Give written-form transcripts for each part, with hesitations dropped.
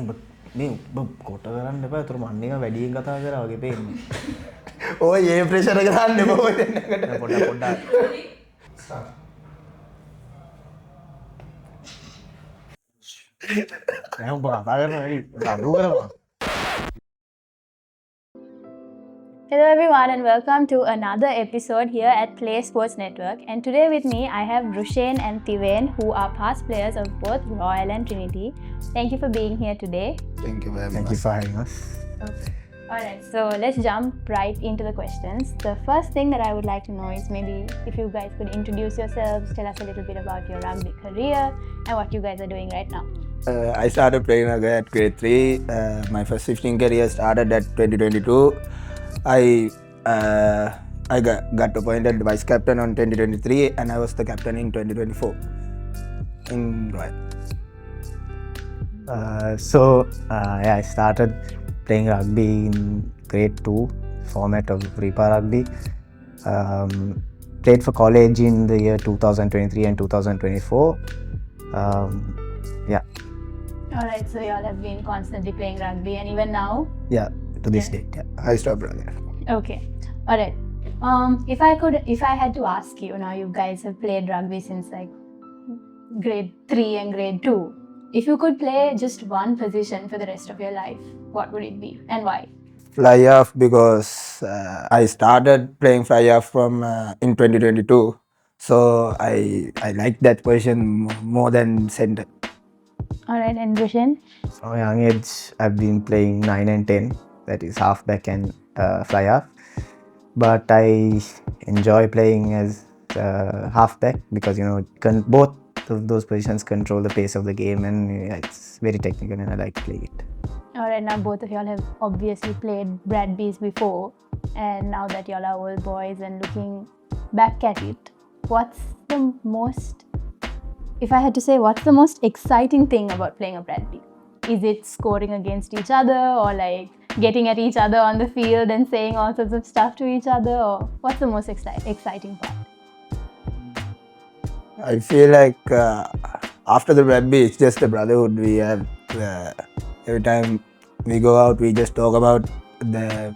මේ කොට කරන්න එපා. ඒතර මම නිකන් වැඩියෙන් කතා කරා වගේ පේන්නේ. ඔය ඒ ප්‍රෙෂර් එක දාන්න එපා ඔය දෙන්නකට. පොඩ්ඩක්. දැන් උඹ කතා කරනවා වැඩි. අඩු කරනවා. Hello everyone and welcome to another episode here at P.L.A.Y Sports Network, and today with me I have Rushen and Thivain, who are past players of both Royal and Trinity. Thank you for being here today. Thank you very much. Thank you for having us. Okay. Alright, so let's jump right into the questions. The first thing that I would like to know is maybe if you guys could introduce yourselves, tell us a little bit about your rugby career and what you guys are doing right now. I started playing rugby at grade 3. My first 15 career started at 2022. I got appointed vice captain on 2023 and I was the captain in 2024 in Royal. I started playing rugby in grade 2 format of Rivalry. Played for college in the year 2023 and 2024. Alright, so you all have been constantly playing rugby and even now? Yeah, to this date. Yeah. I stopped running. Okay. Alright. If I had to ask you, now you guys have played rugby since like grade 3 and grade 2. If you could play just one position for the rest of your life, what would it be and why? Fly off because I started playing fly off from in 2022. So I like that position more than center. Alright, and Rushen? From a young age, I've been playing 9 and 10, that is halfback and fly half. But I enjoy playing as halfback because both of those positions control the pace of the game, and it's very technical and I like to play it. Alright, now both of y'all have obviously played Bradby's before, and now that y'all are old boys and looking back at it, if I had to say, what's the most exciting thing about playing a Bradby? Is it scoring against each other or like getting at each other on the field and saying all sorts of stuff to each other, or what's the most exciting part? I feel like after the rugby, it's just the brotherhood we have. Every time we go out, we just talk about the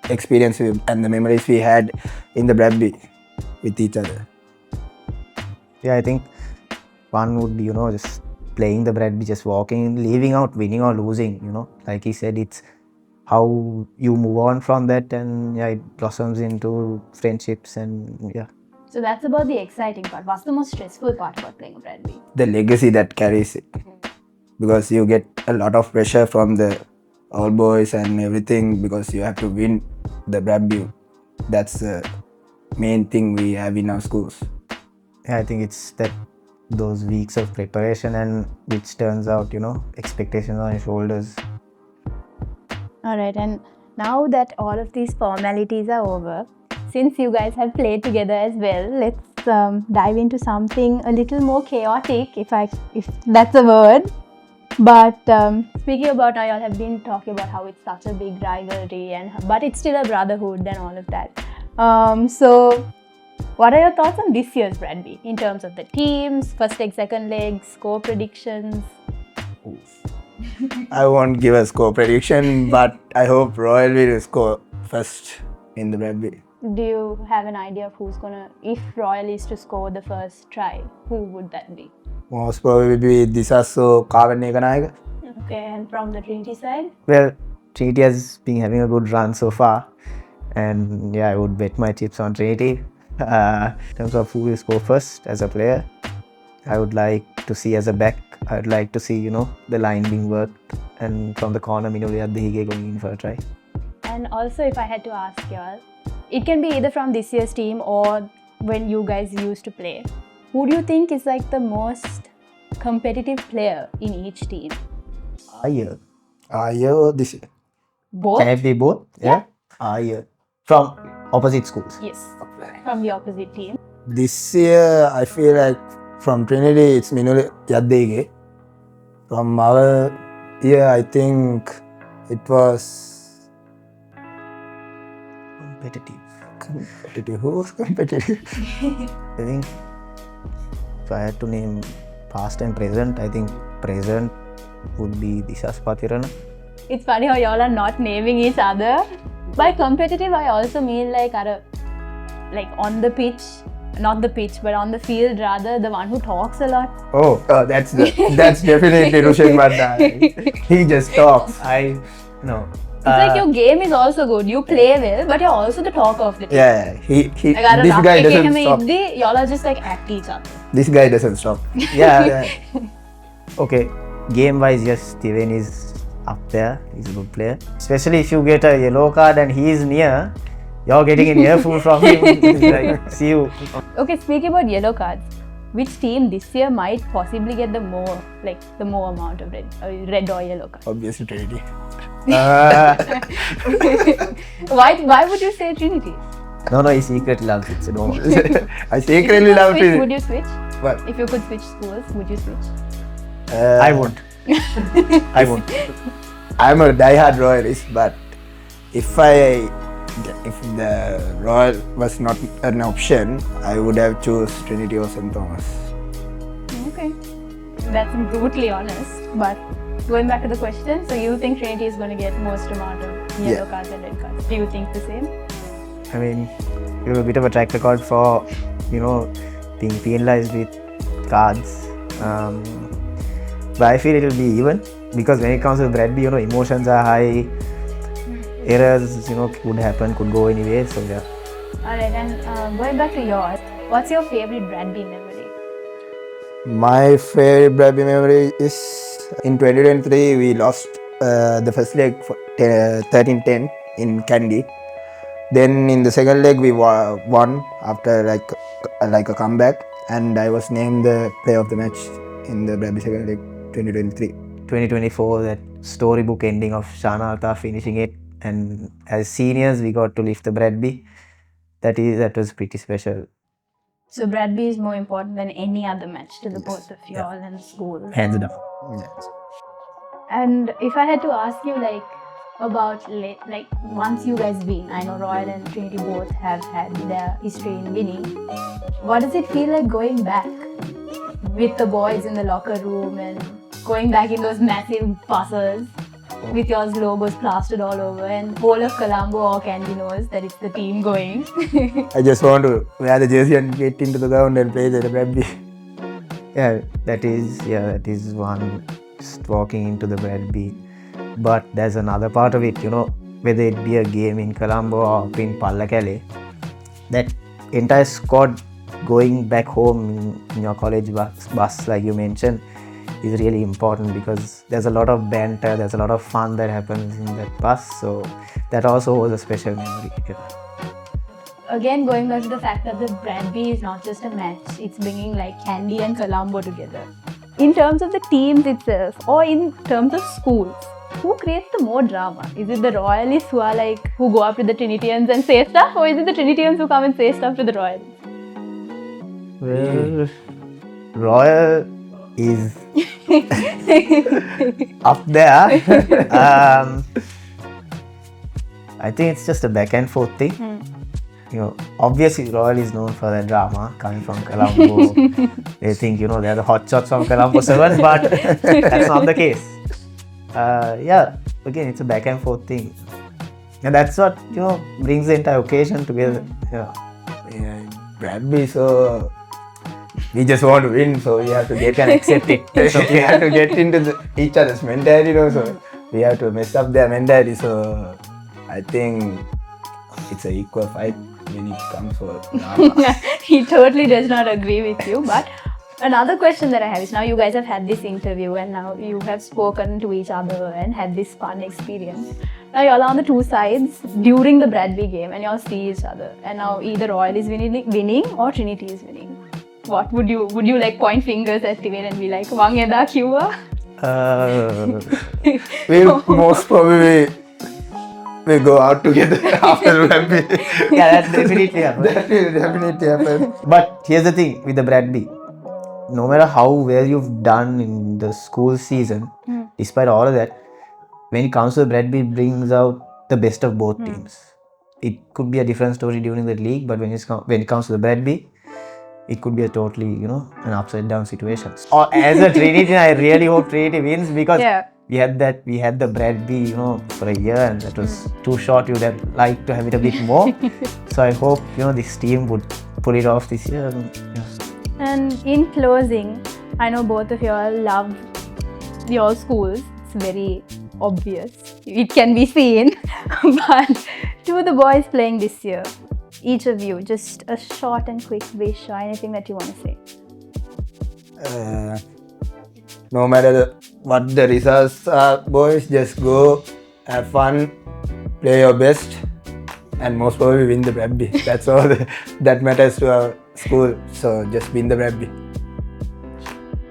experience and the memories we had in the rugby with each other. Yeah, I think one would be, just playing the Bradby, just walking, leaving out winning or losing, like he said, it's how you move on from that, and it blossoms into friendships and yeah. So that's about the exciting part. What's the most stressful part about playing a Bradby? The legacy that carries it. Because you get a lot of pressure from the old boys and everything because you have to win the Bradby. That's the main thing we have in our schools. Yeah, I think it's those weeks of preparation and which turns out, expectations on your shoulders. Alright, and now that all of these formalities are over, since you guys have played together as well, let's dive into something a little more chaotic, if that's a word. But speaking about now, y'all have been talking about how it's such a big rivalry, but it's still a brotherhood and all of that. So what are your thoughts on this year's Bradby in terms of the teams, first leg, second leg, score predictions? I won't give a score prediction, but I hope Royal will score first in the Bradby. Do you have an idea of if Royal is to score the first try, who would that be? Most probably Disasso Kavanekanaga. Okay, and from the Trinity side? Well, Trinity has been having a good run so far, and I would bet my chips on Trinity. In terms of who will score first as a player, I would like to see as a back, I'd like to see, the line being worked, and from the corner, Minoli Adhige going in for a try. And also, if I had to ask y'all, it can be either from this year's team or when you guys used to play. Who do you think is like the most competitive player in each team? Ayer or this year? Both? Can it be both? Yeah. Ayer. From opposite schools? Yes, from the opposite team. This year, I feel like from Trinity, it's Minoli Adhige. From our year, I think it was competitive. Who was competitive? I think if I had to name past and present, I think present would be Disha Spathirana. It's funny how y'all are not naming each other. By competitive, I also mean like on the pitch, not the pitch, but on the field rather, the one who talks a lot. Oh, that's definitely Rushen, but he just talks. No. It's like your game is also good. You play well, but you're also the talk of the team. Yeah, Like, this guy doesn't stop. Y'all are just like at each other. This guy doesn't stop. Yeah. Okay, game-wise, yes, Thivain is up there. He's a good player. Especially if you get a yellow card and he is near, you're getting an earful from him. It's like, see you. Okay, speaking about yellow cards, which team this year might possibly get the more amount of red or yellow cards? Obviously, Trinity. Why would you say Trinity? No, he secretly loves it, so don't worry. I secretly love Trinity. Would you switch? What? If you could switch schools, would you switch? I won't. I won't. I'm a die-hard royalist, but if the Royal was not an option, I would have chose Trinity or St. Thomas. Okay, that's brutally honest. But going back to the question, so you think Trinity is going to get most amount of yellow cards and red cards? Do you think the same? I mean, you have a bit of a track record for, being penalized with cards. But I feel it will be even, because when it comes to Bradby, emotions are high. Errors, could happen, could go anyway. So yeah. Alright, and going back to yours, what's your favorite Bradby memory? My favorite Bradby memory is in 2023 we lost the first leg for 13-10 in Kandy. Then in the second leg we won after like a comeback, and I was named the player of the match in the Bradby second leg 2023. 2024, that storybook ending of Shana Alta finishing it, and as seniors we got to lift the Bradby. That was pretty special. So Bradby is more important than any other match to the both of you all in school. Hands down. Yes. And if I had to ask you about once you guys win, I know Royal and Trinity both have had their history in winning. What does it feel like going back with the boys in the locker room and going back in those massive buses with your logos plastered all over, and whole of Colombo or Kandy knows that it's the team going? I just want to wear the jersey and get into the ground and play the Bradby. Yeah, that is one, just walking into the Bradby. But there's another part of it, whether it be a game in Colombo or in P.L.A.Y, that entire squad going back home in your college bus, like you mentioned, is really important, because there's a lot of banter, there's a lot of fun that happens in that bus. So that also was a special memory. Yeah. Again, going back to the fact that the Bradby is not just a match, it's bringing like Kandy and Colombo together. In terms of the teams itself, or in terms of schools, who creates the more drama? Is it the Royalists who go up to the Trinitians and say stuff, or is it the Trinitians who come and say stuff to the Royals? Well, Royal is up there. I think it's just a back and forth thing. Obviously Royal is known for their drama coming from Colombo. They think they're the hot shots from Colombo 7, but that's not the case. Again, it's a back and forth thing, and that's what brings the entire occasion together. Bradby, so we just want to win, so we have to get and accept it. So we have to get into each other's mentality, so we have to mess up their mentality. So I think it's an equal fight when it comes for drama. He totally does not agree with you. But another question that I have is, now you guys have had this interview and now you have spoken to each other and had this fun experience. Now y'all are on the two sides during the Bradby game and y'all see each other, and now either Royal is winning or Trinity is winning. What would you like point fingers at Thivain and be like, "Wang eda kiwa"? We'll most probably we'll go out together after the Rugby. Yeah, that definitely happens. That will definitely happen. But here's the thing with the Bradby. No matter how well you've done in the school season, despite all of that, when it comes to the Bradby, it brings out the best of both teams. It could be a different story during the league, but when it comes to the Bradby, it could be a totally, an upside down situation. Or as a Trinity, I really hope Trinity wins because Yeah. we had the Bradby, for a year, and that was too short. You would have liked to have it a bit more. So I hope, this team would pull it off this year. And in closing, I know both of you all love your schools. It's very obvious. It can be seen. But to the boys playing this year, each of you, just a short and quick wish or anything that you want to say. No matter what the results are, boys, just go, have fun, play your best, and most probably win the Rugby. That's all that matters to our school. So just win the Rugby.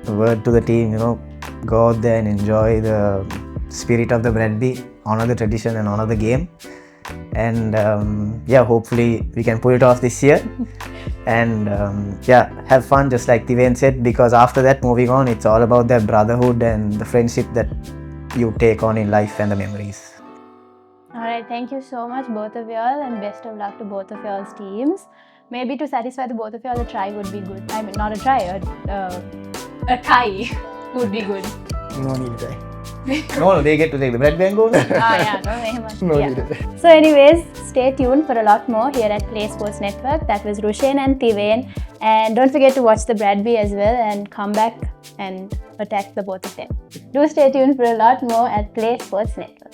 A word to the team, go out there and enjoy the spirit of the Bradby, honor the tradition and honor the game. And hopefully we can pull it off this year. And have fun, just like Thivain said, because after that, moving on, it's all about that brotherhood and the friendship that you take on in life and the memories. Alright, thank you so much, both of y'all, and best of luck to both of y'all's teams. Maybe to satisfy the both of y'all, a try would be good. I mean, not a try, a tie would be good. No need to try. No, they get to take the Bradby and go. No need to try. So anyways, stay tuned for a lot more here at P.L.A.Y Sports Network. That was Rushen and Thivain. And don't forget to watch the Bradby as well and come back and attack the both of them. Do stay tuned for a lot more at P.L.A.Y Sports Network.